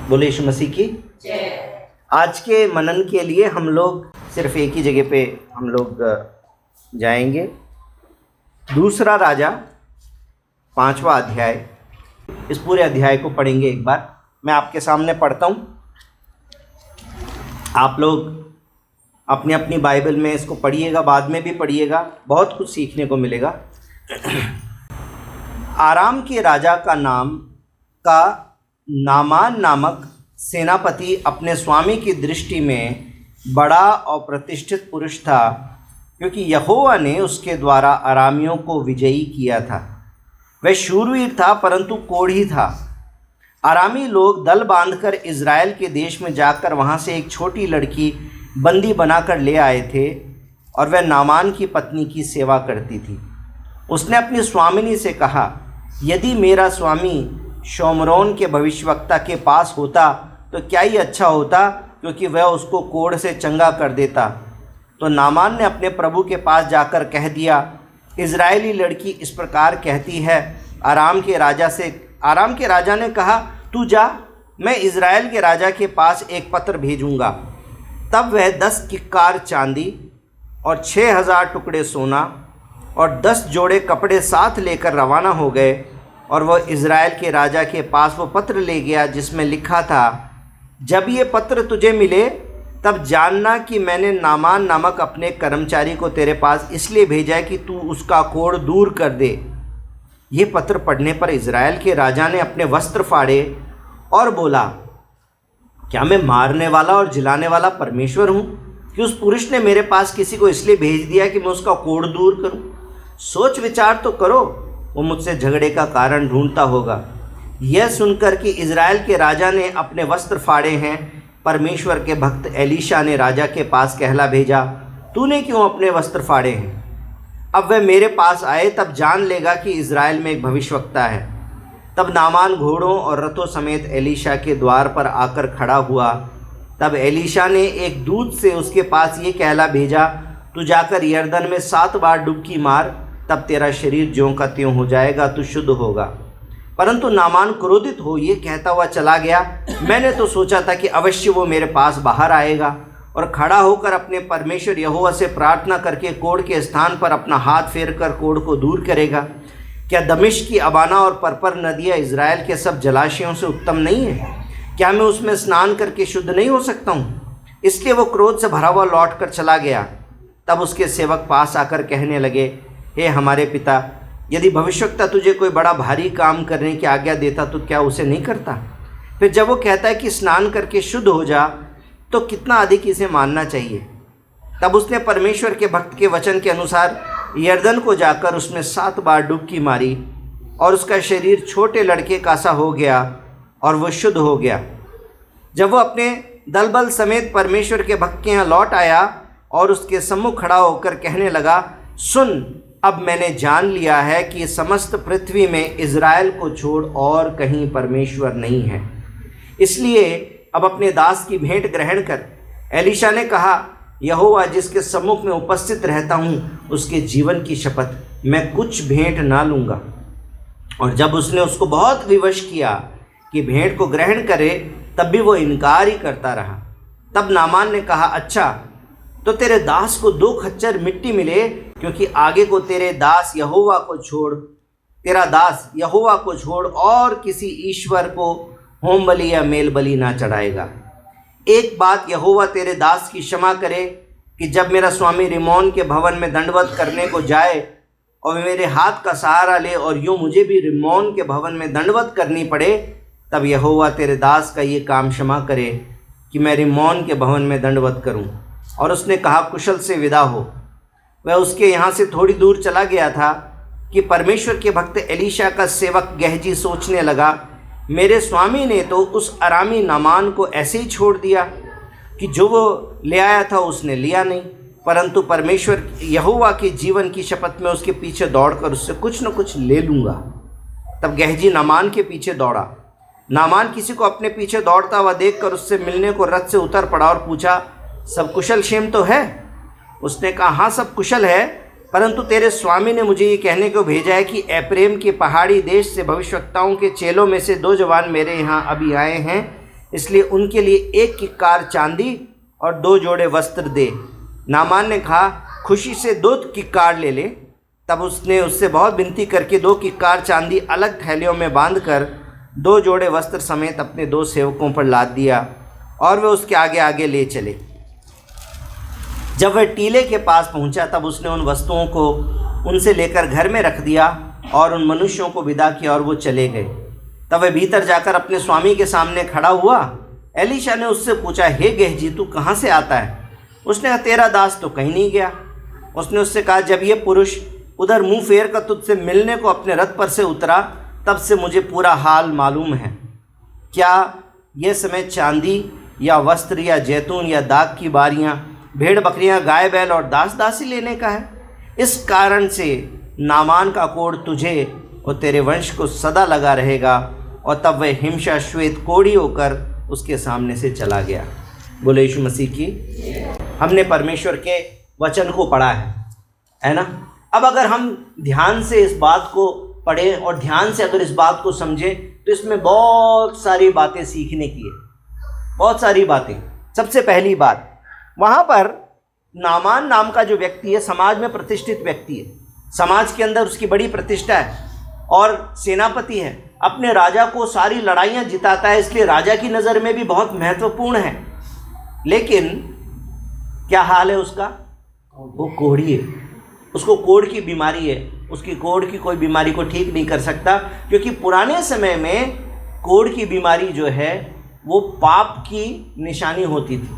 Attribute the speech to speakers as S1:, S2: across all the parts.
S1: बोले यीशु मसीह की जय। आज के मनन के लिए हम लोग सिर्फ एक ही जगह पे हम लोग जाएंगे। दूसरा राजा 5वां अध्याय। इस पूरे अध्याय को पढ़ेंगे एक बार। मैं आपके सामने पढ़ता हूँ, आप लोग अपनी अपनी बाइबल में इसको पढ़िएगा, बाद में भी पढ़िएगा, बहुत कुछ सीखने को मिलेगा। आराम के राजा का नामान नामक सेनापति अपने स्वामी की दृष्टि में बड़ा और प्रतिष्ठित पुरुष था, क्योंकि यहोवा ने उसके द्वारा अरामियों को विजयी किया था। वह शूरवीर था परंतु कोढ़ी था। अरामी लोग दल बांधकर इज़राइल के देश में जाकर वहाँ से एक छोटी लड़की बंदी बनाकर ले आए थे, और वह नामान की पत्नी की सेवा करती थी। उसने अपनी स्वामिनी से कहा, यदि मेरा स्वामी शोमरोन के भविष्यवक्ता के पास होता तो क्या ही अच्छा होता, क्योंकि वह उसको कोढ़ से चंगा कर देता। तो नामान ने अपने प्रभु के पास जाकर कह दिया, इज़राइली लड़की इस प्रकार कहती है आराम के राजा से। आराम के राजा ने कहा, तू जा, मैं इज़राइल के राजा के पास एक पत्र भेजूँगा। तब वह 10 किक्कार चांदी और 6000 टुकड़े सोना और 10 जोड़े कपड़े साथ लेकर रवाना हो गए, और वह इज़राइल के राजा के पास वो पत्र ले गया जिसमें लिखा था, जब ये पत्र तुझे मिले तब जानना कि मैंने नामान नामक अपने कर्मचारी को तेरे पास इसलिए भेजा है कि तू उसका कोढ़ दूर कर दे। ये पत्र पढ़ने पर इज़राइल के राजा ने अपने वस्त्र फाड़े और बोला, क्या मैं मारने वाला और जिलाने वाला परमेश्वर हूँ कि उस पुरुष ने मेरे पास किसी को इसलिए भेज दिया कि मैं उसका कोढ़ दूर करूँ? सोच विचार तो करो, वो मुझसे झगड़े का कारण ढूंढता होगा। यह सुनकर कि इज़राइल के राजा ने अपने वस्त्र फाड़े हैं, परमेश्वर के भक्त एलीशा ने राजा के पास कहला भेजा, तूने क्यों अपने वस्त्र फाड़े हैं? अब वह मेरे पास आए तब जान लेगा कि इज़राइल में एक भविष्यवक्ता है। तब नामान घोड़ों और रथों समेत एलीशा के द्वार पर आकर खड़ा हुआ। तब एलीशा ने एक दूत से उसके पास ये कहला भेजा, तू जाकर यरदन में 7 बार डुबकी मार, तब तेरा शरीर ज्यों का त्यों हो जाएगा, तू शुद्ध होगा। परंतु नामान क्रोधित हो ये कहता हुआ चला गया, मैंने तो सोचा था कि अवश्य वो मेरे पास बाहर आएगा और खड़ा होकर अपने परमेश्वर यहोवा से प्रार्थना करके कोढ़ के स्थान पर अपना हाथ फेर कर कोढ़ को दूर करेगा। क्या दमिश्क की अबाना और परपर नदियाँ इज़राइल के सब जलाशयों से उत्तम नहीं है? क्या मैं उसमें स्नान करके शुद्ध नहीं हो सकता हूँ? इसलिए वो क्रोध से भरा हुआ लौट कर चला गया। तब उसके सेवक पास आकर कहने लगे, हे हमारे पिता, यदि भविष्यवक्ता तुझे कोई बड़ा भारी काम करने की आज्ञा देता तो क्या उसे नहीं करता? फिर जब वो कहता है कि स्नान करके शुद्ध हो जा, तो कितना अधिक इसे मानना चाहिए। तब उसने परमेश्वर के भक्त के वचन के अनुसार यरदन को जाकर उसमें 7 बार डुबकी मारी, और उसका शरीर छोटे लड़के का सा हो गया और वह शुद्ध हो गया। जब वह अपने दलबल समेत परमेश्वर के भक्त के यहाँ लौट आया और उसके सम्मुख खड़ा होकर कहने लगा, सुन, अब मैंने जान लिया है कि समस्त पृथ्वी में इज़राइल को छोड़ और कहीं परमेश्वर नहीं है। इसलिए अब अपने दास की भेंट ग्रहण कर। एलीशा ने कहा, यहोवा जिसके सम्मुख में उपस्थित रहता हूँ, उसके जीवन की शपथ, मैं कुछ भेंट ना लूँगा। और जब उसने उसको बहुत विवश किया कि भेंट को ग्रहण करे, तब भी वो इनकार ही करता रहा। तब नामान ने कहा, अच्छा तो तेरे दास को 2 खच्चर मिट्टी मिले, क्योंकि आगे को तेरा दास यहोवा को छोड़ और किसी ईश्वर को होम बलि या मेल बलि ना चढ़ाएगा। एक बात यहोवा तेरे दास की क्षमा करे कि जब मेरा स्वामी रिमोन के भवन में दंडवत करने को जाए और मेरे हाथ का सहारा ले और यूँ मुझे भी रिमोन के भवन में दंडवत करनी पड़े, तब यहोवा तेरे दास का ये काम क्षमा करे कि मैं रिमोन के भवन में दंडवत करूँ। और उसने कहा, कुशल से विदा हो। वह उसके यहाँ से थोड़ी दूर चला गया था कि परमेश्वर के भक्त एलीशा का सेवक गहजी सोचने लगा, मेरे स्वामी ने तो उस अरामी नामान को ऐसे ही छोड़ दिया कि जो वो ले आया था उसने लिया नहीं, परंतु परमेश्वर यहोवा के जीवन की शपथ में उसके पीछे दौड़कर उससे कुछ न कुछ ले लूँगा। तब गहजी नामान के पीछे दौड़ा। नामान किसी को अपने पीछे दौड़ता हुआ देखकर उससे मिलने को रथ से उतर पड़ा और पूछा, सब कुशल क्षेम तो है? उसने कहा, हाँ सब कुशल है, परंतु तेरे स्वामी ने मुझे ये कहने को भेजा है कि एप्रेम के पहाड़ी देश से भविष्यवक्ताओं के चेलों में से 2 जवान मेरे यहाँ अभी आए हैं। इसलिए उनके लिए 1 किक्कार चांदी और 2 जोड़े वस्त्र दे। नामान ने कहा, खुशी से 2 किक्कार ले ले। तब उसने उससे बहुत विनती करके 2 किक्कार चांदी अलग थैलियों में बांधकर 2 जोड़े वस्त्र समेत अपने 2 सेवकों पर लाद दिया और वे उसके आगे आगे ले चले। जब वह टीले के पास पहुंचा तब उसने उन वस्तुओं को उनसे लेकर घर में रख दिया और उन मनुष्यों को विदा किया और वो चले गए। तब वह भीतर जाकर अपने स्वामी के सामने खड़ा हुआ। एलीशा ने उससे पूछा, हे गेहजी, तू कहाँ से आता है? उसने कहा, तेरा दास तो कहीं नहीं गया। उसने उससे कहा, जब ये पुरुष उधर मुंह फेर कर तुझसे मिलने को अपने रथ पर से उतरा तब से मुझे पूरा हाल मालूम है। क्या यह समय चांदी या वस्त्र या जैतून या दाख की बारियां, भेड़ बकरियां, गाय बैल और दास दासी लेने का है? इस कारण से नामान का कोढ़ तुझे और तेरे वंश को सदा लगा रहेगा। और तब वह हिमशा श्वेत कोढ़ी होकर उसके सामने से चला गया। बोले यीशु मसीह की। हमने परमेश्वर के वचन को पढ़ा है ना। अब अगर हम ध्यान से इस बात को पढ़ें और ध्यान से अगर इस बात को समझें तो इसमें बहुत सारी बातें सीखने की है, बहुत सारी बातें। सबसे पहली बात, वहाँ पर नामान नाम का जो व्यक्ति है समाज में प्रतिष्ठित व्यक्ति है, समाज के अंदर उसकी बड़ी प्रतिष्ठा है और सेनापति है, अपने राजा को सारी लड़ाइयाँ जिताता है, इसलिए राजा की नज़र में भी बहुत महत्वपूर्ण है। लेकिन क्या हाल है उसका? वो कोढ़ी है, उसको कोढ़ की बीमारी है। उसकी कोढ़ की कोई बीमारी को ठीक नहीं कर सकता, क्योंकि पुराने समय में कोढ़ की बीमारी जो है वो पाप की निशानी होती थी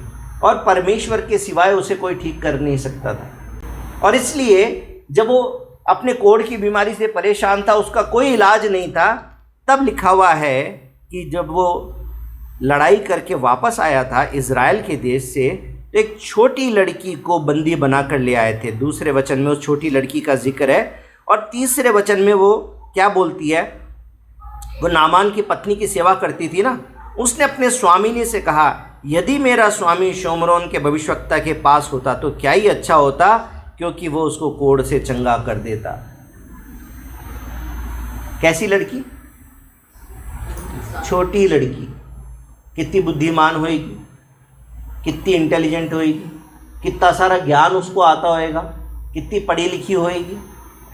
S1: और परमेश्वर के सिवाय उसे कोई ठीक कर नहीं सकता था। और इसलिए जब वो अपने कोढ़ की बीमारी से परेशान था, उसका कोई इलाज नहीं था, तब लिखा हुआ है कि जब वो लड़ाई करके वापस आया था इज़राइल के देश से, तो एक छोटी लड़की को बंदी बनाकर ले आए थे। दूसरे वचन में उस छोटी लड़की का जिक्र है और तीसरे वचन में वो क्या बोलती है? वो नामान की पत्नी की सेवा करती थी ना, उसने अपने स्वामिनी से कहा, यदि मेरा स्वामी शोमरोन के भविष्यवक्ता के पास होता तो क्या ही अच्छा होता, क्योंकि वो उसको कोढ़ से चंगा कर देता। कैसी लड़की? छोटी लड़की। कितनी बुद्धिमान होएगी, कितनी इंटेलिजेंट होएगी, कितना सारा ज्ञान उसको आता होएगा, कितनी पढ़ी लिखी होएगी,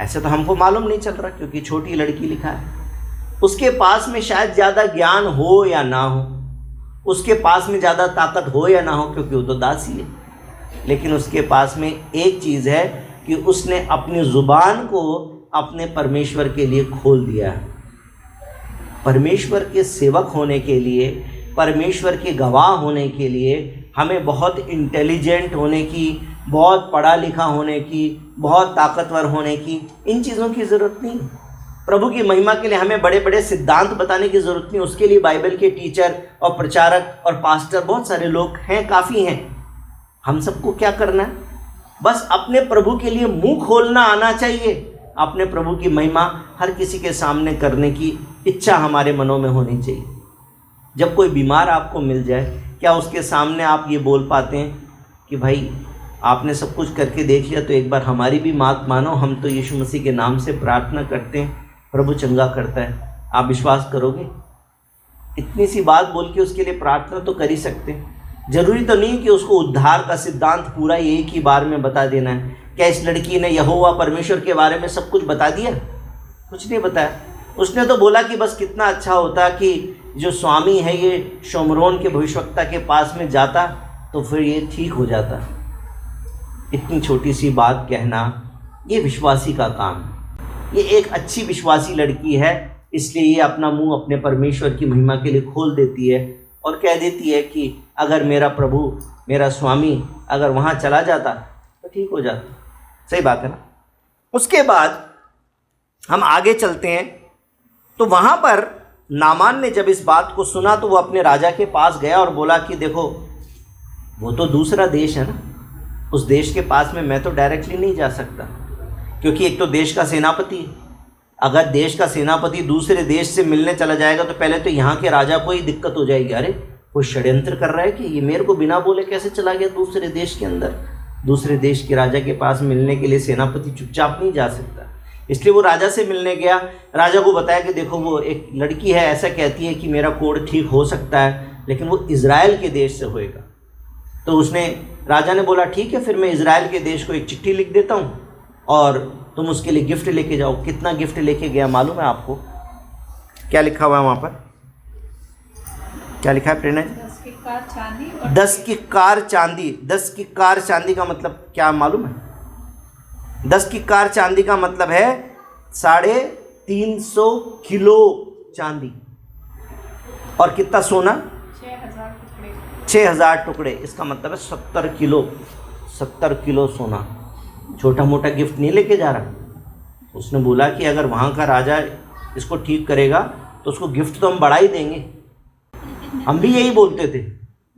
S1: ऐसे तो हमको मालूम नहीं चल रहा, क्योंकि छोटी लड़की लिखा है। उसके पास में शायद ज़्यादा ज्ञान हो या ना हो, उसके पास में ज़्यादा ताकत हो या ना हो, क्योंकि वो तो दासी है। लेकिन उसके पास में एक चीज़ है कि उसने अपनी ज़ुबान को अपने परमेश्वर के लिए खोल दिया है। परमेश्वर के सेवक होने के लिए, परमेश्वर के गवाह होने के लिए हमें बहुत इंटेलिजेंट होने की, बहुत पढ़ा लिखा होने की, बहुत ताकतवर होने की, इन चीज़ों की ज़रूरत नहीं। प्रभु की महिमा के लिए हमें बड़े बड़े सिद्धांत बताने की ज़रूरत नहीं। उसके लिए बाइबल के टीचर और प्रचारक और पास्टर बहुत सारे लोग हैं, काफ़ी हैं। हम सबको क्या करना है? बस अपने प्रभु के लिए मुंह खोलना आना चाहिए। अपने प्रभु की महिमा हर किसी के सामने करने की इच्छा हमारे मनों में होनी चाहिए। जब कोई बीमार आपको मिल जाए, क्या उसके सामने आप ये बोल पाते हैं कि भाई आपने सब कुछ करके देख लिया, तो एक बार हमारी भी बात मानो, हम तो यीशु मसीह के नाम से प्रार्थना करते हैं, प्रभु चंगा करता है, आप विश्वास करोगे? इतनी सी बात बोल के उसके लिए प्रार्थना तो कर ही सकते हैं। ज़रूरी तो नहीं कि उसको उद्धार का सिद्धांत पूरा एक ही बार में बता देना है। क्या इस लड़की ने यहोवा परमेश्वर के बारे में सब कुछ बता दिया? कुछ नहीं बताया। उसने तो बोला कि बस कितना अच्छा होता कि जो स्वामी है ये शोमरोन के भविष्यवक्ता के पास में जाता, तो फिर ये ठीक हो जाता। इतनी छोटी सी बात कहना, ये विश्वासी का काम है। ये एक अच्छी विश्वासी लड़की है, इसलिए ये अपना मुंह अपने परमेश्वर की महिमा के लिए खोल देती है और कह देती है कि अगर मेरा प्रभु, मेरा स्वामी अगर वहाँ चला जाता तो ठीक हो जाता। सही बात है ना। उसके बाद हम आगे चलते हैं, तो वहाँ पर नामान ने जब इस बात को सुना तो वो अपने राजा के पास गया और बोला कि देखो, वो तो दूसरा देश है ना, उस देश के पास में मैं तो डायरेक्टली नहीं जा सकता, क्योंकि एक तो देश का सेनापति है। अगर देश का सेनापति दूसरे देश से मिलने चला जाएगा तो पहले तो यहाँ के राजा को ही दिक्कत हो जाएगी। अरे कोई षड्यंत्र कर रहा है कि ये मेरे को बिना बोले कैसे चला गया दूसरे देश के अंदर। दूसरे देश के राजा के पास मिलने के लिए सेनापति चुपचाप नहीं जा सकता। इसलिए वो राजा से मिलने गया, राजा को बताया कि देखो वो एक लड़की है, ऐसा कहती है कि मेरा कोढ़ ठीक हो सकता है, लेकिन वो इज़राइल के देश से होएगा। तो उसने राजा ने बोला ठीक है, फिर मैं इज़राइल के देश को एक चिट्ठी लिख देता हूँ और तुम उसके लिए गिफ्ट लेके जाओ। कितना गिफ्ट लेके गया मालूम है आपको? क्या लिखा हुआ है वहाँ पर? क्या लिखा है प्रेरणा जी?
S2: 10 किक्कार चांदी और
S1: 10 किक्कार चांदी। 10 किक्कार चांदी का मतलब क्या मालूम है? 10 किक्कार चांदी का मतलब है 350 किलो चांदी। और कितना सोना?
S2: 6000 टुकड़े।
S1: 6000 टुकड़े। इसका मतलब है 70 किलो। 70 किलो सोना। छोटा मोटा गिफ्ट नहीं लेके जा रहा। उसने बोला कि अगर वहाँ का राजा इसको ठीक करेगा तो उसको गिफ्ट तो हम बढ़ा ही देंगे। हम भी यही बोलते थे,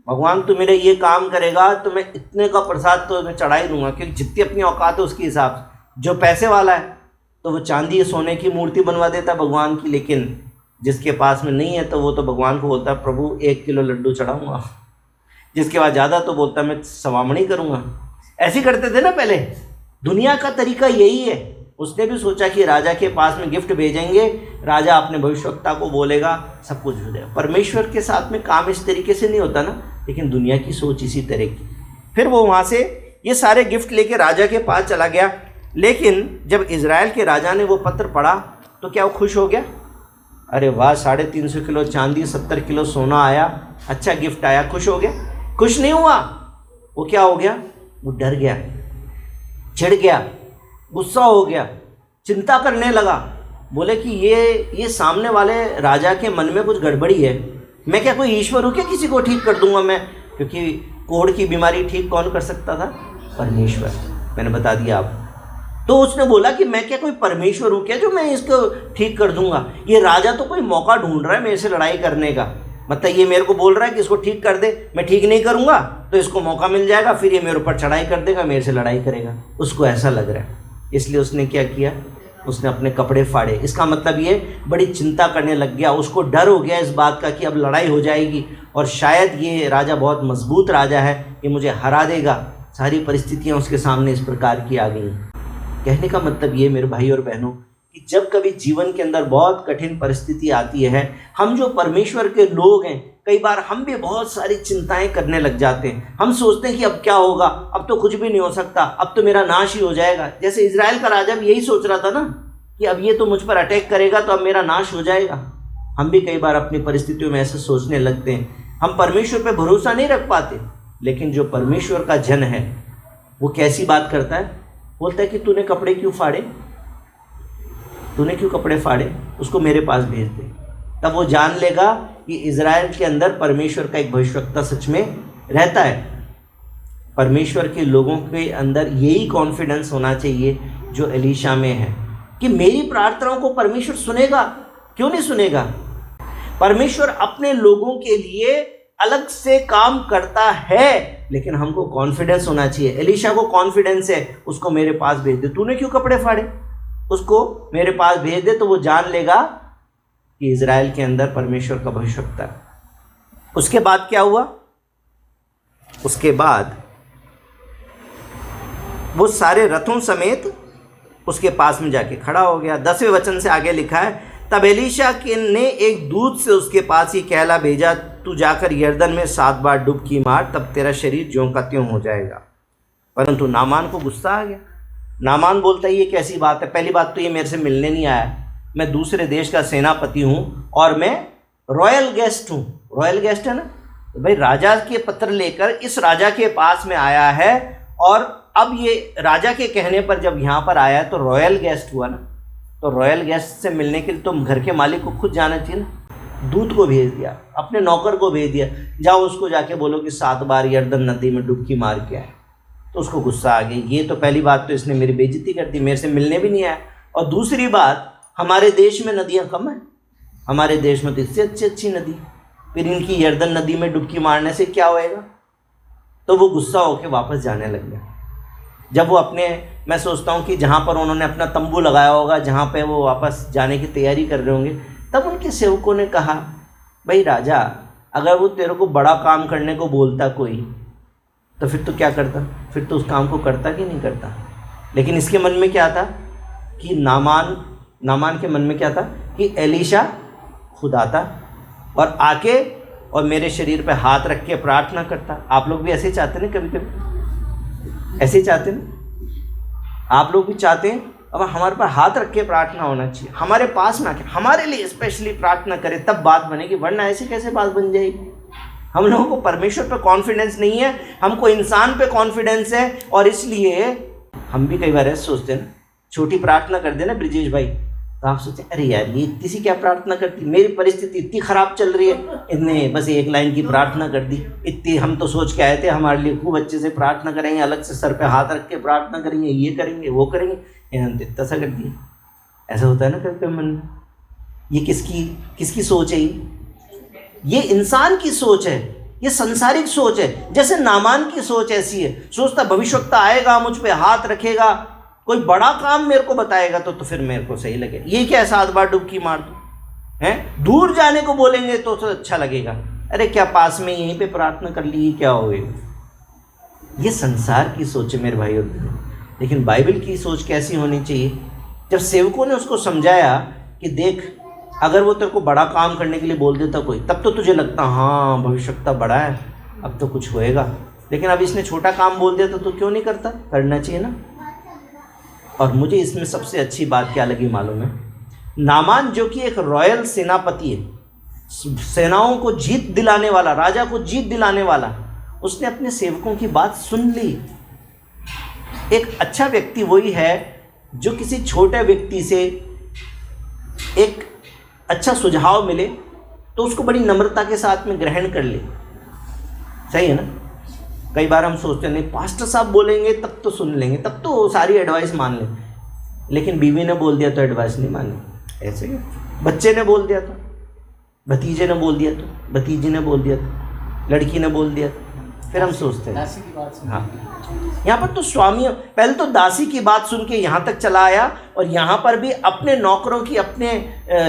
S1: भगवान तू मेरे ये काम करेगा तो मैं इतने का प्रसाद तो मैं चढ़ा ही दूंगा, क्योंकि जितनी अपनी औकात है उसके हिसाब से। जो पैसे वाला है तो वो चांदी सोने की मूर्ति बनवा देता है भगवान की, लेकिन जिसके पास में नहीं है तो वो तो भगवान को बोलता है प्रभु 1 किलो लड्डू चढ़ाऊँगा। जिसके बाद ज़्यादा तो बोलता है मैं सवामणी करूँगा। ऐसे करते थे ना पहले। दुनिया का तरीका यही है। उसने भी सोचा कि राजा के पास में गिफ्ट भेजेंगे, राजा अपने भविष्यवक्ता को बोलेगा, सब कुछ हो जाएगा। परमेश्वर के साथ में काम इस तरीके से नहीं होता ना, लेकिन दुनिया की सोच इसी तरह की। फिर वो वहाँ से ये सारे गिफ्ट लेके राजा के पास चला गया। लेकिन जब इज़राइल के राजा ने वो पत्र पढ़ा तो क्या वो खुश हो गया? अरे वाह, 350 किलो चांदी, 70 किलो सोना आया, अच्छा गिफ्ट आया, खुश हो गया? खुश नहीं हुआ। वो क्या हो गया? वो डर गया, चिढ़ गया, गुस्सा हो गया, चिंता करने लगा। बोले कि ये सामने वाले राजा के मन में कुछ गड़बड़ी है। मैं क्या कोई ईश्वर हूँ क्या किसी को ठीक कर दूंगा मैं? क्योंकि कोढ़ की बीमारी ठीक कौन कर सकता था? परमेश्वर। मैंने बता दिया आपको। तो उसने बोला कि मैं क्या कोई परमेश्वर हूँ क्या जो मैं इसको ठीक कर दूंगा? ये राजा तो कोई मौका ढूंढ रहा है मेरे से लड़ाई करने का। मतलब ये मेरे को बोल रहा है कि इसको ठीक कर दे, मैं ठीक नहीं करूँगा तो इसको मौका मिल जाएगा, फिर ये मेरे ऊपर चढ़ाई कर देगा, मेरे से लड़ाई करेगा। उसको ऐसा लग रहा है, इसलिए उसने क्या किया? उसने अपने कपड़े फाड़े। इसका मतलब ये बड़ी चिंता करने लग गया। उसको डर हो गया इस बात का कि अब लड़ाई हो जाएगी और शायद ये राजा बहुत मजबूत राजा है, ये मुझे हरा देगा। सारी परिस्थितियाँ उसके सामने इस प्रकार की आ गई। कहने का मतलब ये मेरे भाई और बहनों कि जब कभी जीवन के अंदर बहुत कठिन परिस्थिति आती है, हम जो परमेश्वर के लोग हैं, कई बार हम भी बहुत सारी चिंताएं करने लग जाते हैं। हम सोचते हैं कि अब क्या होगा, अब तो कुछ भी नहीं हो सकता, अब तो मेरा नाश ही हो जाएगा। जैसे इज़राइल का राजा भी यही सोच रहा था ना कि अब ये तो मुझ पर अटैक करेगा तो अब मेरा नाश हो जाएगा। हम भी कई बार अपनी परिस्थितियों में ऐसे सोचने लगते हैं। हम परमेश्वर पर भरोसा नहीं रख पाते। लेकिन जो परमेश्वर का जन है वो कैसी बात करता है? बोलता है कि तूने कपड़े क्यों फाड़े? तूने क्यों कपड़े फाड़े? उसको मेरे पास भेज दे। तब वो जान लेगा कि इज़राइल के अंदर परमेश्वर का एक भविष्यवक्ता सच में रहता है। परमेश्वर के लोगों के अंदर यही कॉन्फिडेंस होना चाहिए जो एलीशा में है कि मेरी प्रार्थनाओं को परमेश्वर सुनेगा। क्यों नहीं सुनेगा? परमेश्वर अपने लोगों के लिए अलग से काम करता है, लेकिन हमको कॉन्फिडेंस होना चाहिए। एलीशा को कॉन्फिडेंस है, उसको मेरे पास भेज दे। तूने क्यों कपड़े फाड़े? उसको मेरे पास भेज दे। तो वो जान लेगा कि इज़राइल के अंदर परमेश्वर का भविष्यवक्ता है। उसके बाद क्या हुआ? उसके बाद वो सारे रथों समेत उसके पास में जाके खड़ा हो गया। 10वें वचन से आगे लिखा है, तब एलीशा ने एक दूत से उसके पास ही कहला भेजा, तू जाकर यरदन में 7 बार डुबकी मार, तब तेरा शरीर ज्यों का त्यों हो जाएगा। परंतु नामान को गुस्सा आ गया। नामान बोलता है ये कैसी बात है? पहली बात तो ये मेरे से मिलने नहीं आया, मैं दूसरे देश का सेनापति हूँ और मैं रॉयल गेस्ट हूँ। रॉयल गेस्ट है ना, तो भाई राजा के पत्र लेकर इस राजा के पास में आया है, और अब ये राजा के कहने पर जब यहाँ पर आया है तो रॉयल गेस्ट हुआ ना। तो रॉयल गेस्ट से मिलने के लिए तो घर के मालिक को खुद जाना चाहिए ना। दूत को भेज दिया, अपने नौकर को भेज दिया, जाओ उसको जाके बोलो कि 7 बार यरदन नदी में डुबकी मार के आए। तो उसको गुस्सा आ गई। ये तो पहली बात तो इसने मेरी बेइज्जती कर दी, मेरे से मिलने भी नहीं आया। और दूसरी बात, हमारे देश में नदियाँ कम हैं, हमारे देश में तो इससे अच्छी अच्छी नदी, फिर इनकी यरदन नदी में डुबकी मारने से क्या होएगा? तो वो गुस्सा होकर वापस जाने लग गया। जब वो अपने, मैं सोचता हूँ कि जहाँ पर उन्होंने अपना तंबू लगाया होगा, जहाँ पे वो वापस जाने की तैयारी कर रहे होंगे, तब उनके सेवकों ने कहा, भाई राजा, अगर वो तेरे को बड़ा काम करने को बोलता कोई, तो फिर तो क्या करता? फिर तो उस काम को करता कि नहीं करता? लेकिन इसके मन में क्या था कि नामान के मन में क्या था कि एलीशा खुद आता और आके और मेरे शरीर पे हाथ रख के प्रार्थना करता। आप लोग भी ऐसे चाहते ना, कभी कभी ऐसे चाहते ना, आप लोग भी चाहते हैं अब हमारे पर हाथ रख के प्रार्थना होना चाहिए, हमारे पास में आके हमारे लिए स्पेशली प्रार्थना करे तब बात बनेगी, वरना ऐसे कैसे बात बन जाएगी। हम लोगों को परमेश्वर पे कॉन्फिडेंस नहीं है, हमको इंसान पे कॉन्फिडेंस है, और इसलिए हम भी कई बार ऐसे सोचते हैं ना, छोटी प्रार्थना कर देना ब्रिजेश भाई, तो आप सोचते हैं अरे यार ये इतनी सी क्या प्रार्थना करती, मेरी परिस्थिति इतनी ख़राब चल रही है, इतने बस एक लाइन की प्रार्थना कर दी, इतनी हम तो सोच के आए थे हमारे लिए खूब अच्छे से प्रार्थना करेंगे, अलग से सर पे हाथ रख के प्रार्थना करेंगे, ये करेंगे वो करेंगे, इन्होंने इतना सा कर दिया। ऐसा होता है ना कभी मन में। ये किसकी सोच है? ये इंसान की सोच है, ये संसारिक सोच है। जैसे नामान की सोच ऐसी है, सोचता भविष्यवक्ता आएगा, मुझ पे हाथ रखेगा, कोई बड़ा काम मेरे को बताएगा तो फिर मेरे को सही लगे। ये क्या 7 बार डुबकी मार दूँ हैं, दूर जाने को बोलेंगे तो अच्छा लगेगा, अरे क्या पास में यहीं पे प्रार्थना कर ली क्या होगा। ये संसार की सोच है मेरे भाई और बहनों। लेकिन बाइबल की सोच कैसी होनी चाहिए? जब सेवकों ने उसको समझाया कि देख अगर वो तेरे को बड़ा काम करने के लिए बोल देता कोई, तब तो तुझे लगता हाँ भविष्यवक्ता बड़ा है, अब तो कुछ होएगा, लेकिन अब इसने छोटा काम बोल दिया तो क्यों नहीं करता? करना चाहिए ना। और मुझे इसमें सबसे अच्छी बात क्या लगी मालूम है? नामान जो कि एक रॉयल सेनापति है, सेनाओं को जीत दिलाने वाला, राजा को जीत दिलाने वाला, उसने अपने सेवकों की बात सुन ली। एक अच्छा व्यक्ति वही है जो किसी छोटे व्यक्ति से एक अच्छा सुझाव मिले तो उसको बड़ी नम्रता के साथ में ग्रहण कर ले। सही है ना? कई बार हम सोचते हैं नहीं पास्टर साहब बोलेंगे तब तो सुन लेंगे, तब तो सारी एडवाइस मान लें, लेकिन बीवी ने बोल दिया तो एडवाइस नहीं मानी। ऐसे ही बच्चे ने बोल दिया तो, भतीजे ने बोल दिया तो, भतीजी ने बोल दिया तो, लड़की ने बोल दिया तो, फिर हम सोचते हैं
S3: दासी की बात सुन।
S1: हाँ। यहाँ पर तो स्वामी पहले तो दासी की बात सुन के यहाँ तक चला आया, और यहाँ पर भी अपने नौकरों की, अपने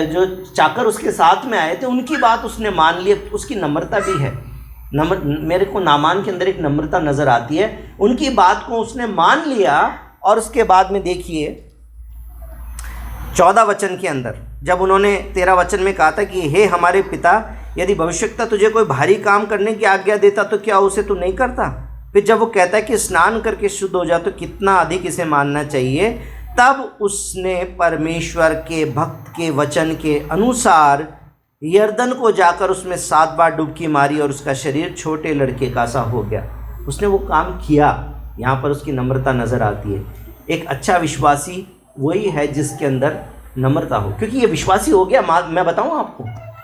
S1: जो चाकर उसके साथ में आए थे उनकी बात उसने मान ली। उसकी नम्रता भी है, मेरे को नामान के अंदर एक नम्रता नज़र आती है। उनकी बात को उसने मान लिया, और उसके बाद में देखिए 14 वचन के अंदर जब उन्होंने 13 वचन में कहा था कि हे हमारे पिता, यदि भविष्यवक्ता तुझे कोई भारी काम करने की आज्ञा देता तो क्या उसे तू नहीं करता? फिर जब वो कहता है कि स्नान करके शुद्ध हो जा तो कितना अधिक इसे मानना चाहिए। तब उसने परमेश्वर के भक्त के वचन के अनुसार यर्दन को जाकर उसमें 7 बार डुबकी मारी और उसका शरीर छोटे लड़के का सा हो गया। उसने वो काम किया। यहाँ पर उसकी नम्रता नज़र आती है। एक अच्छा विश्वासी वही है जिसके अंदर नम्रता हो, क्योंकि ये विश्वासी हो गया। मैं बताऊँ आपको,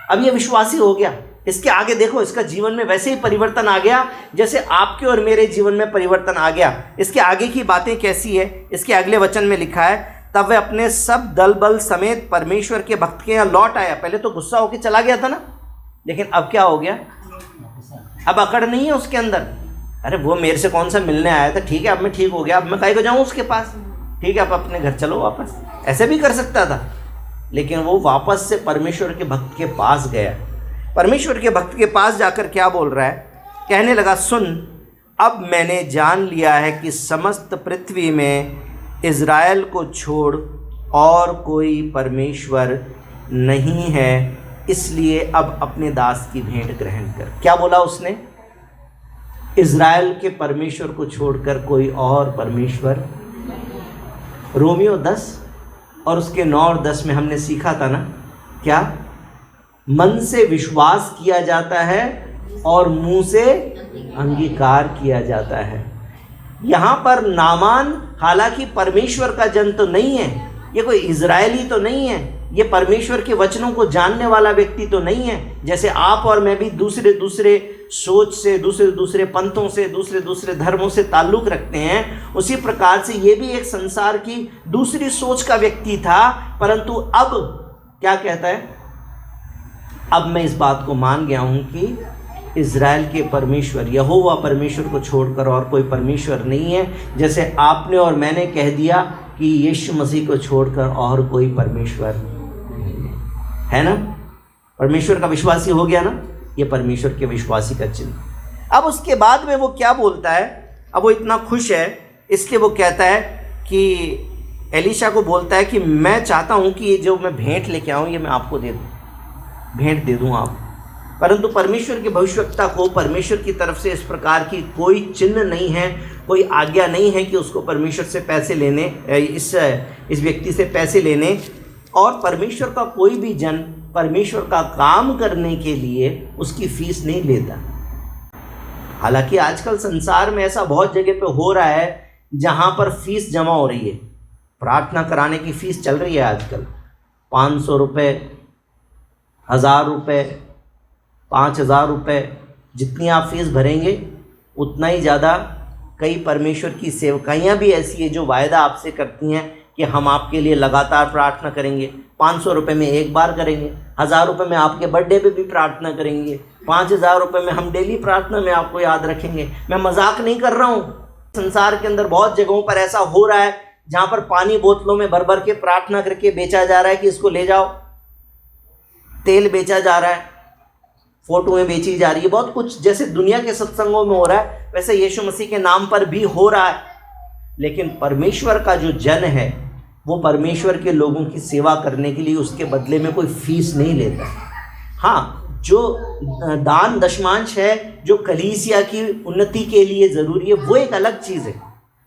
S1: अब ये विश्वासी हो गया, इसके आगे देखो इसका जीवन में वैसे ही परिवर्तन आ गया जैसे आपके और मेरे जीवन में परिवर्तन आ गया। इसके आगे की बातें कैसी है? इसके अगले वचन में लिखा है, तब वह अपने सब दल बल समेत परमेश्वर के भक्त के यहाँ लौट आया। पहले तो गुस्सा होकर चला गया था ना, लेकिन अब क्या हो गया? अब अकड़ नहीं है उसके अंदर। अरे वो मेरे से कौन सा मिलने आया था, ठीक है अब मैं ठीक हो गया, अब मैं काहे को जाऊँ उसके पास, ठीक है अब अपने घर चलो वापस। ऐसे भी कर सकता था, लेकिन वो वापस से परमेश्वर के भक्त के पास गया। परमेश्वर के भक्त के पास जाकर क्या बोल रहा है? कहने लगा, सुन, अब मैंने जान लिया है कि समस्त पृथ्वी में इज़राइल को छोड़ और कोई परमेश्वर नहीं है, इसलिए अब अपने दास की भेंट ग्रहण कर। क्या बोला उसने? इज़राइल के परमेश्वर को छोड़कर कोई और परमेश्वर। रोमियो 10 और उसके 9 और 10 में हमने सीखा था ना, क्या? मन से विश्वास किया जाता है और मुंह से अंगीकार किया जाता है। यहाँ पर नामान हालांकि परमेश्वर का जन तो नहीं है, ये कोई इजरायली तो नहीं है, ये परमेश्वर के वचनों को जानने वाला व्यक्ति तो नहीं है। जैसे आप और मैं भी दूसरे सोच से, दूसरे पंथों से, दूसरे धर्मों से ताल्लुक़ रखते हैं, उसी प्रकार से ये भी एक संसार की दूसरी सोच का व्यक्ति था। परंतु अब क्या कहता है? अब मैं इस बात को मान गया हूँ कि इज़राइल के परमेश्वर यहोवा परमेश्वर को छोड़कर और कोई परमेश्वर नहीं है। जैसे आपने और मैंने कह दिया कि यीशु मसीह को छोड़कर और कोई परमेश्वर नहीं है ना। परमेश्वर का विश्वासी हो गया ना, ये परमेश्वर के विश्वासी का चिन्ह। अब उसके बाद में वो क्या बोलता है? अब वो इतना खुश है इसलिए वो कहता है कि एलीशा को बोलता है कि मैं चाहता हूँ कि ये जो मैं भेंट लेके आऊँ ये मैं आपको दे दूँ, भेंट दे दूँ आप। परंतु परमेश्वर की भविष्यवक्ता को परमेश्वर की तरफ से इस प्रकार की कोई चिन्ह नहीं है, कोई आज्ञा नहीं है कि उसको परमेश्वर से पैसे लेने, इस व्यक्ति से पैसे लेने। और परमेश्वर का कोई भी जन परमेश्वर का काम करने के लिए उसकी फीस नहीं लेता। हालांकि आजकल संसार में ऐसा बहुत जगह पे हो रहा है जहाँ पर फीस जमा हो रही है। प्रार्थना कराने की फ़ीस चल रही है आजकल 500 रुपये, 1000 रुपये, 5000 रुपये। जितनी आप फीस भरेंगे उतना ही ज़्यादा। कई परमेश्वर की सेवकाइयाँ भी ऐसी है जो वायदा आपसे करती हैं कि हम आपके लिए लगातार प्रार्थना करेंगे। 500 रुपये में एक बार करेंगे, 1000 रुपये में आपके बर्थडे पे भी प्रार्थना करेंगे, 5000 रुपये में हम डेली प्रार्थना में आपको याद रखेंगे। मैं मजाक नहीं कर रहा हूँ। संसार के अंदर बहुत जगहों पर ऐसा हो रहा है जहाँ पर पानी बोतलों में भर भर के प्रार्थना करके बेचा जा रहा है कि इसको ले जाओ। तेल बेचा जा रहा है, फोटोएं बेची जा रही है, बहुत कुछ जैसे दुनिया के सत्संगों में हो रहा है वैसे यीशु मसीह के नाम पर भी हो रहा है। लेकिन परमेश्वर का जो जन है वो परमेश्वर के लोगों की सेवा करने के लिए उसके बदले में कोई फीस नहीं लेता। हाँ, जो दान दशमांश है जो कलीसिया की उन्नति के लिए ज़रूरी है वो एक अलग चीज़ है।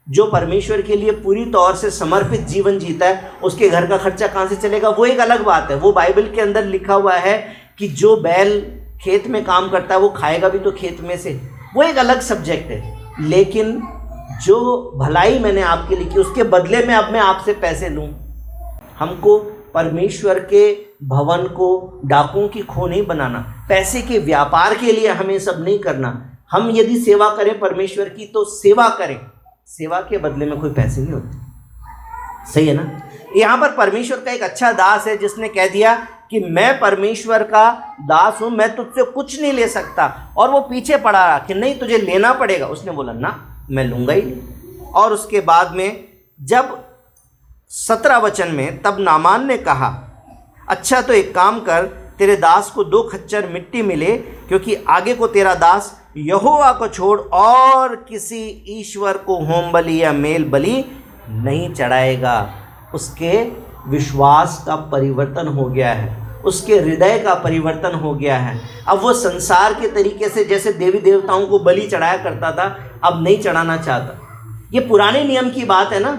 S1: जो परमेश्वर के लिए पूरी तौर से समर्पित जीवन जीता है उसके घर का खर्चा कहाँ से चलेगा वो एक अलग बात है। वो बाइबल के अंदर लिखा हुआ है कि जो बैल खेत में काम करता है वो खाएगा भी तो खेत में से, वो एक अलग सब्जेक्ट है। लेकिन जो भलाई मैंने आपके लिए की उसके बदले में अब मैं आपसे पैसे लूँ। हमको परमेश्वर के भवन को डाकुओं की खो नहीं बनाना, पैसे के व्यापार के लिए हमें सब नहीं करना। हम यदि सेवा करें परमेश्वर की तो सेवा करें, सेवा के बदले में कोई पैसे नहीं होते। सही है ना। यहाँ पर परमेश्वर का एक अच्छा दास है जिसने कह दिया कि मैं परमेश्वर का दास हूँ, मैं तुझसे कुछ नहीं ले सकता। और वो पीछे पड़ा रहा कि नहीं तुझे लेना पड़ेगा। उसने बोला ना, मैं लूँगा ही नहीं। और उसके बाद में जब 17 वचन में तब नामान ने कहा, अच्छा तो एक काम कर, तेरे दास को 2 खच्चर मिट्टी मिले, क्योंकि आगे को तेरा दास यहोवा को छोड़ और किसी ईश्वर को होम बलि या मेल बलि नहीं चढ़ाएगा। उसके विश्वास का परिवर्तन हो गया है, उसके हृदय का परिवर्तन हो गया है। अब वो संसार के तरीके से जैसे देवी देवताओं को बलि चढ़ाया करता था अब नहीं चढ़ाना चाहता। ये पुराने नियम की बात है ना,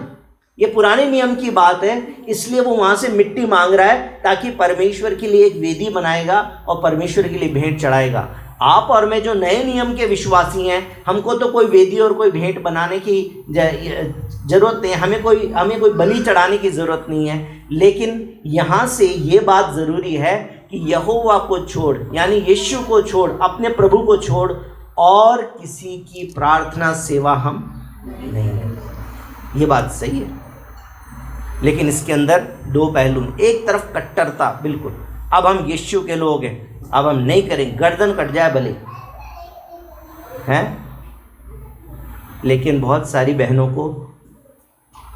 S1: ये पुराने नियम की बात है। इसलिए वो वहाँ से मिट्टी मांग रहा है ताकि परमेश्वर के लिए एक वेदी बनाएगा और परमेश्वर के लिए भेंट चढ़ाएगा। आप और मैं जो नए नियम के विश्वासी हैं, हमको तो कोई वेदी और कोई भेंट बनाने की ज़रूरत नहीं है, हमें कोई बलि चढ़ाने की ज़रूरत नहीं है। लेकिन यहाँ से ये बात ज़रूरी है कि यहोवा को छोड़, यानी यीशु को छोड़, अपने प्रभु को छोड़ और किसी की प्रार्थना सेवा हम नहीं है। ये बात सही है। लेकिन इसके अंदर 2 पहलू। एक तरफ कट्टरता, बिल्कुल अब हम यीशु के लोग हैं, अब हम नहीं करेंगे, गर्दन कट जाए भले हैं। लेकिन बहुत सारी बहनों को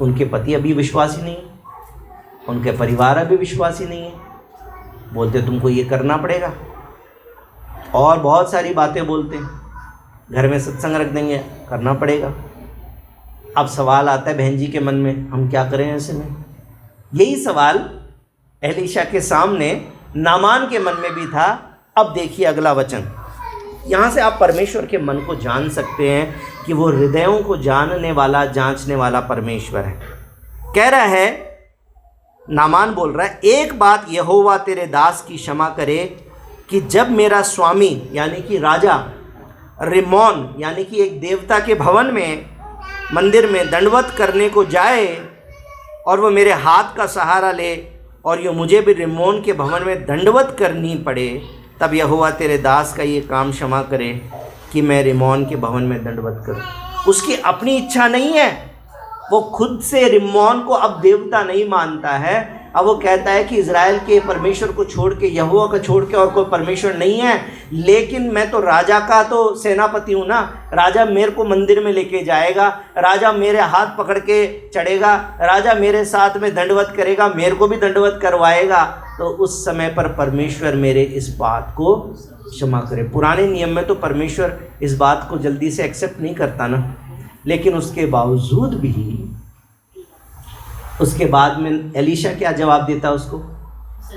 S1: उनके पति अभी विश्वासी नहीं है, उनके परिवार अभी विश्वासी नहीं है, बोलते तुमको ये करना पड़ेगा और बहुत सारी बातें बोलते हैं। घर में सत्संग रख देंगे, करना पड़ेगा। अब सवाल आता है बहन जी के मन में, हम क्या करें ऐसे में। यही सवाल एलीशा के सामने नामान के मन में भी था। अब देखिए अगला वचन, यहाँ से आप परमेश्वर के मन को जान सकते हैं कि वो हृदयों को जानने वाला, जांचने वाला परमेश्वर है। कह रहा है, नामान बोल रहा है, एक बात यहोवा तेरे दास की क्षमा करे कि जब मेरा स्वामी यानी कि राजा रिमोन यानी कि एक देवता के भवन में, मंदिर में दंडवत करने को जाए और वो मेरे हाथ का सहारा ले और ये मुझे भी रिमोन के भवन में दंडवत करनी पड़े, तब यहोवा तेरे दास का ये काम क्षमा करे कि मैं रिमोन के भवन में दंडवत करूं। उसकी अपनी इच्छा नहीं है, वो खुद से रिमोन को अब देवता नहीं मानता है। अब वो कहता है कि इज़राइल के परमेश्वर को छोड़ के, यहोवा को छोड़ के और कोई परमेश्वर नहीं है। लेकिन मैं तो राजा का तो सेनापति हूँ ना, राजा मेरे को मंदिर में लेके जाएगा, राजा मेरे हाथ पकड़ के चढ़ेगा, राजा मेरे साथ में दंडवत करेगा, मेरे को भी दंडवत करवाएगा। तो उस समय पर परमेश्वर मेरे इस बात को क्षमा करे। पुराने नियम में तो परमेश्वर इस बात को जल्दी से एक्सेप्ट नहीं करता ना, लेकिन उसके बावजूद भी उसके बाद में एलीशा क्या जवाब देता उसको,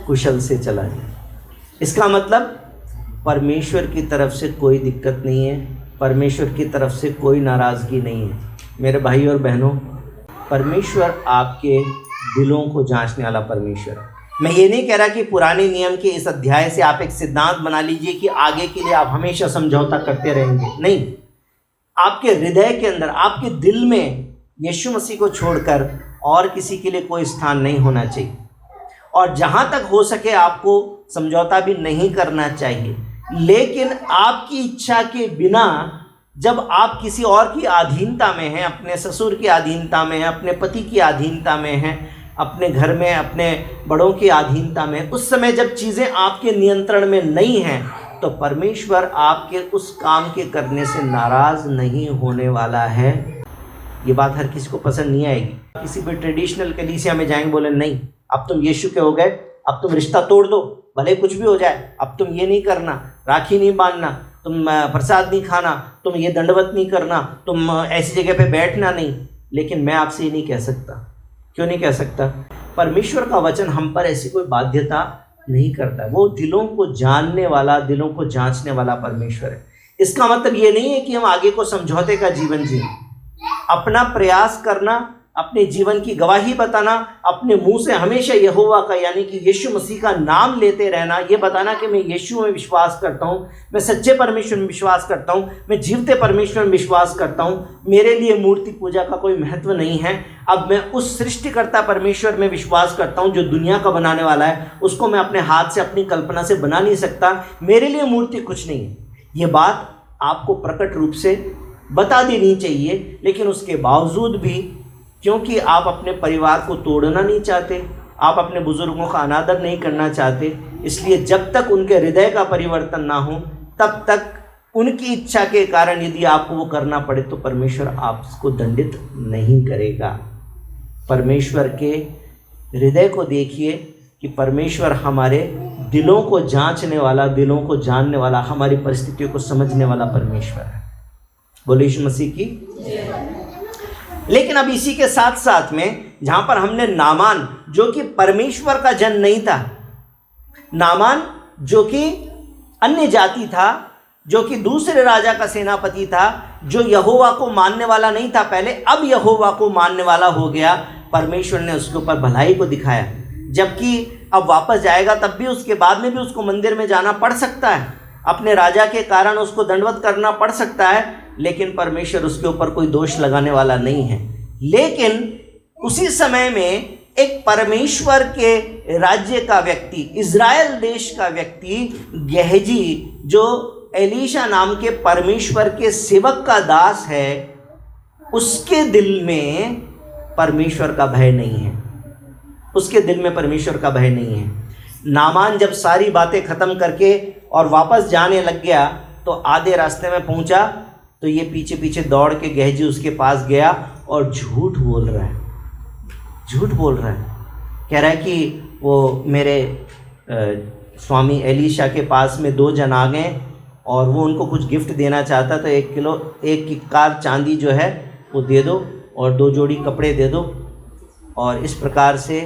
S1: कुशल से चला जाए। इसका मतलब परमेश्वर की तरफ से कोई दिक्कत नहीं है, परमेश्वर की तरफ से कोई नाराज़गी नहीं है। मेरे भाई और बहनों, परमेश्वर आपके दिलों को जांचने वाला परमेश्वर है। मैं ये नहीं कह रहा कि पुराने नियम के इस अध्याय से आप एक सिद्धांत बना लीजिए कि आगे के लिए आप हमेशा समझौता करते रहेंगे। नहीं, आपके हृदय के अंदर, आपके दिल में यीशु मसीह को छोड़कर और किसी के लिए कोई स्थान नहीं होना चाहिए, और जहाँ तक हो सके आपको समझौता भी नहीं करना चाहिए। लेकिन आपकी इच्छा के बिना जब आप किसी और की अधीनता में हैं, अपने ससुर की अधीनता में हैं, अपने पति की अधीनता में हैं, अपने घर में अपने बड़ों की अधीनता में, उस समय जब चीज़ें आपके नियंत्रण में नहीं हैं, तो परमेश्वर आपके उस काम के करने से नाराज़ नहीं होने वाला है। ये बात हर किसी को पसंद नहीं आएगी। किसी भी ट्रेडिशनल कलीसिया में जाएंगे, बोले नहीं अब तुम यीशु के हो गए, अब तुम रिश्ता तोड़ दो, भले कुछ भी हो जाए, अब तुम ये नहीं करना, राखी नहीं बांधना, तुम प्रसाद नहीं खाना, तुम ये दंडवत नहीं करना, तुम ऐसी जगह पे बैठना नहीं। लेकिन मैं आपसे ये नहीं कह सकता। क्यों नहीं कह सकता? परमेश्वर का वचन हम पर ऐसी कोई बाध्यता नहीं करता। वो दिलों को जानने वाला, दिलों को जांचने वाला परमेश्वर है। इसका मतलब ये नहीं है कि हम आगे को समझौते का जीवन जिए। अपना प्रयास करना, अपने जीवन की गवाही बताना, अपने मुंह से हमेशा यहोवा का यानी कि यीशु मसीह का नाम लेते रहना, ये बताना कि मैं यीशु में विश्वास करता हूँ, मैं सच्चे परमेश्वर में विश्वास करता हूँ, मैं जीवते परमेश्वर में विश्वास करता हूँ, मेरे लिए मूर्ति पूजा का कोई महत्व नहीं है। अब मैं उस सृष्टिकर्ता परमेश्वर में विश्वास करता हूँ जो दुनिया का बनाने वाला है, उसको मैं अपने हाथ से, अपनी कल्पना से बना नहीं सकता। मेरे लिए मूर्ति कुछ नहीं है। ये बात आपको प्रकट रूप से बता देनी चाहिए। लेकिन उसके बावजूद भी, क्योंकि आप अपने परिवार को तोड़ना नहीं चाहते, आप अपने बुजुर्गों का अनादर नहीं करना चाहते, इसलिए जब तक उनके हृदय का परिवर्तन ना हो तब तक उनकी इच्छा के कारण यदि आपको वो करना पड़े तो परमेश्वर आपको दंडित नहीं करेगा। परमेश्वर के हृदय को देखिए कि परमेश्वर हमारे दिलों को जांचने वाला, दिलों को जानने वाला, हमारी परिस्थितियों को समझने वाला परमेश्वर है। बोले यीशु मसीह की। लेकिन अब इसी के साथ साथ में जहाँ पर हमने नामान जो कि परमेश्वर का जन नहीं था, नामान जो कि अन्य जाति था, जो कि दूसरे राजा का सेनापति था, जो यहोवा को मानने वाला नहीं था पहले, अब यहोवा को मानने वाला हो गया। परमेश्वर ने उसके ऊपर भलाई को दिखाया। जबकि अब वापस जाएगा तब भी उसके बाद में भी उसको मंदिर में जाना पड़ सकता है, अपने राजा के कारण उसको दंडवत करना पड़ सकता है, लेकिन परमेश्वर उसके ऊपर कोई दोष लगाने वाला नहीं है। लेकिन उसी समय में एक परमेश्वर के राज्य का व्यक्ति, इज़राइल देश का व्यक्ति गेहजी, जो एलीशा नाम के परमेश्वर के सेवक का दास है, उसके दिल में परमेश्वर का भय नहीं है। उसके दिल में परमेश्वर का भय नहीं है। नामान जब सारी बातें ख़त्म करके और वापस जाने लग गया तो आधे रास्ते में पहुंचा तो ये पीछे पीछे दौड़ के गेहजी उसके पास गया और झूठ बोल रहा है। झूठ बोल रहा है, कह रहा है कि वो मेरे स्वामी एलीशा के पास में 2 जन आ गए और वो उनको कुछ गिफ्ट देना चाहता, तो 1 किक्कार चांदी जो है वो दे दो और 2 जोड़ी कपड़े दे दो। और इस प्रकार से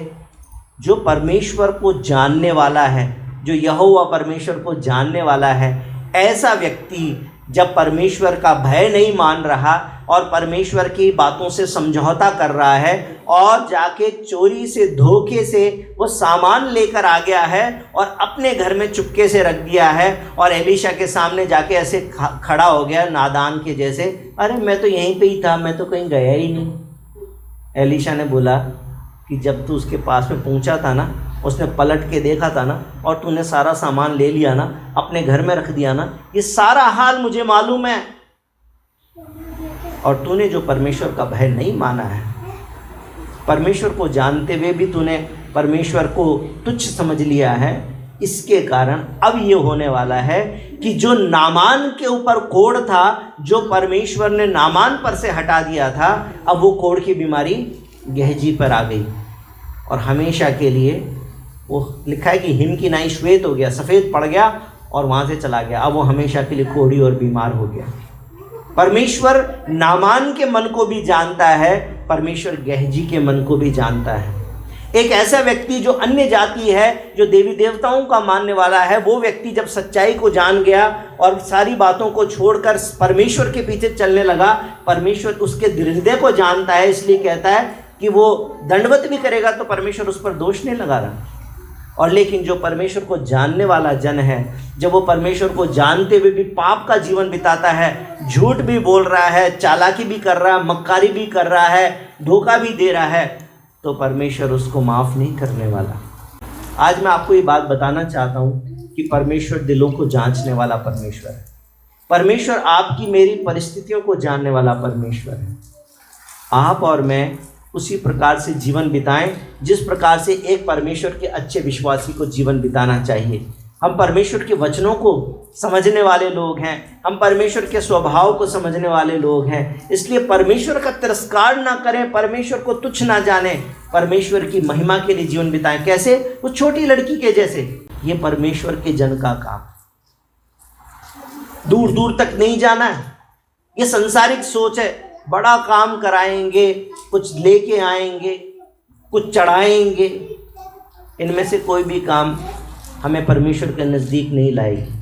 S1: जो परमेश्वर को जानने वाला है, जो यहोवा परमेश्वर को जानने वाला है, ऐसा व्यक्ति जब परमेश्वर का भय नहीं मान रहा और परमेश्वर की बातों से समझौता कर रहा है और जाके चोरी से, धोखे से वो सामान लेकर आ गया है और अपने घर में चुपके से रख दिया है और एलीशा के सामने जाके ऐसे खड़ा हो गया नादान के जैसे, अरे मैं तो यहीं पे ही था, मैं तो कहीं गया ही नहीं। एलीशा ने बोला कि जब तू उसके पास में पहुंचा था ना, उसने पलट के देखा था ना और तूने सारा सामान ले लिया ना, अपने घर में रख दिया ना, ये सारा हाल मुझे मालूम है। और तूने जो परमेश्वर का भय नहीं माना है, परमेश्वर को जानते हुए भी तूने परमेश्वर को तुच्छ समझ लिया है, इसके कारण अब ये होने वाला है कि जो नामान के ऊपर कोढ़ था, जो परमेश्वर ने नामान पर से हटा दिया था, अब वो कोढ़ की बीमारी गेहजी पर आ गई और हमेशा के लिए वो लिखा है कि हिम की नाई श्वेत हो गया, सफ़ेद पड़ गया और वहाँ से चला गया। अब वो हमेशा के लिए कोढ़ी और बीमार हो गया। परमेश्वर नामान के मन को भी जानता है, परमेश्वर गेहजी के मन को भी जानता है। एक ऐसा व्यक्ति जो अन्य जाति है, जो देवी देवताओं का मानने वाला है, वो व्यक्ति जब सच्चाई को जान गया और सारी बातों को छोड़कर परमेश्वर के पीछे चलने लगा, परमेश्वर उसके हृदय को जानता है, इसलिए कहता है कि वो दंडवत भी करेगा तो परमेश्वर उस पर दोष नहीं लगा रहा। और लेकिन जो परमेश्वर को जानने वाला जन है, जब वो परमेश्वर को जानते हुए भी पाप का जीवन बिताता है, झूठ भी बोल रहा है, चालाकी भी कर रहा है, मक्कारी भी कर रहा है, धोखा भी दे रहा है, तो परमेश्वर उसको माफ़ नहीं करने वाला। आज मैं आपको ये बात बताना चाहता हूँ कि परमेश्वर दिलों को जांचने वाला परमेश्वर है। परमेश्वर आपकी मेरी परिस्थितियों को जानने वाला परमेश्वर है। आप और मैं उसी प्रकार से जीवन बिताएं जिस प्रकार से एक परमेश्वर के अच्छे विश्वासी को जीवन बिताना चाहिए। हम परमेश्वर के वचनों को समझने वाले लोग हैं, हम परमेश्वर के स्वभाव को समझने वाले लोग हैं, इसलिए परमेश्वर का तिरस्कार ना करें, परमेश्वर को तुच्छ ना जाने, परमेश्वर की महिमा के लिए जीवन बिताएं। कैसे? वो छोटी लड़की के जैसे। ये परमेश्वर के जन का काम, दूर दूर तक नहीं जाना है। ये संसारिक सोच है, बड़ा काम कराएंगे, कुछ लेके आएंगे, कुछ चढ़ाएंगे, इनमें से कोई भी काम हमें परमेश्वर के नज़दीक नहीं लाएगी।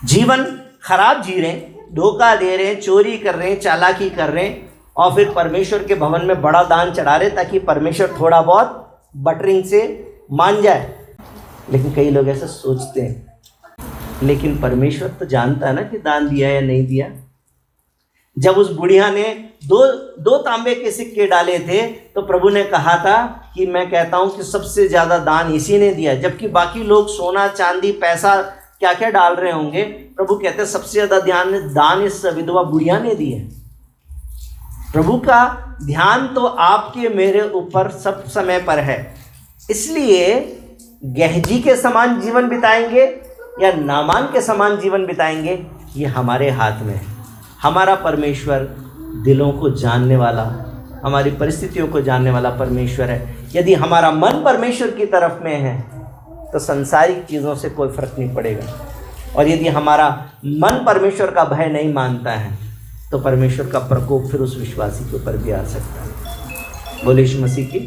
S1: जीवन खराब जी रहे हैं, धोखा दे रहे हैं, चोरी कर रहे हैं, चालाकी कर रहे हैं, और फिर परमेश्वर के भवन में बड़ा दान चढ़ा रहे ताकि परमेश्वर थोड़ा बहुत बटरिंग से मान जाए। लेकिन कई लोग ऐसा सोचते हैं, लेकिन परमेश्वर तो जानता है ना कि दान दिया या नहीं दिया। जब उस बुढ़िया ने दो तांबे के सिक्के डाले थे तो प्रभु ने कहा था कि मैं कहता हूँ कि सबसे ज़्यादा दान इसी ने दिया, जबकि बाकी लोग सोना चांदी पैसा क्या क्या डाल रहे होंगे। प्रभु कहते हैं सबसे ज़्यादा दान इस विधवा बुढ़िया ने दिया। प्रभु का ध्यान तो आपके मेरे ऊपर सब समय पर है, इसलिए गहजी के समान जीवन बिताएंगे या नामान के समान जीवन बिताएंगे, ये हमारे हाथ में है। हमारा परमेश्वर दिलों को जानने वाला, हमारी परिस्थितियों को जानने वाला परमेश्वर है। यदि हमारा मन परमेश्वर की तरफ में है तो संसारिक चीज़ों से कोई फर्क नहीं पड़ेगा, और यदि हमारा मन परमेश्वर का भय नहीं मानता है तो परमेश्वर का प्रकोप फिर उस विश्वासी के ऊपर भी आ सकता है। बोले यीशु मसीह की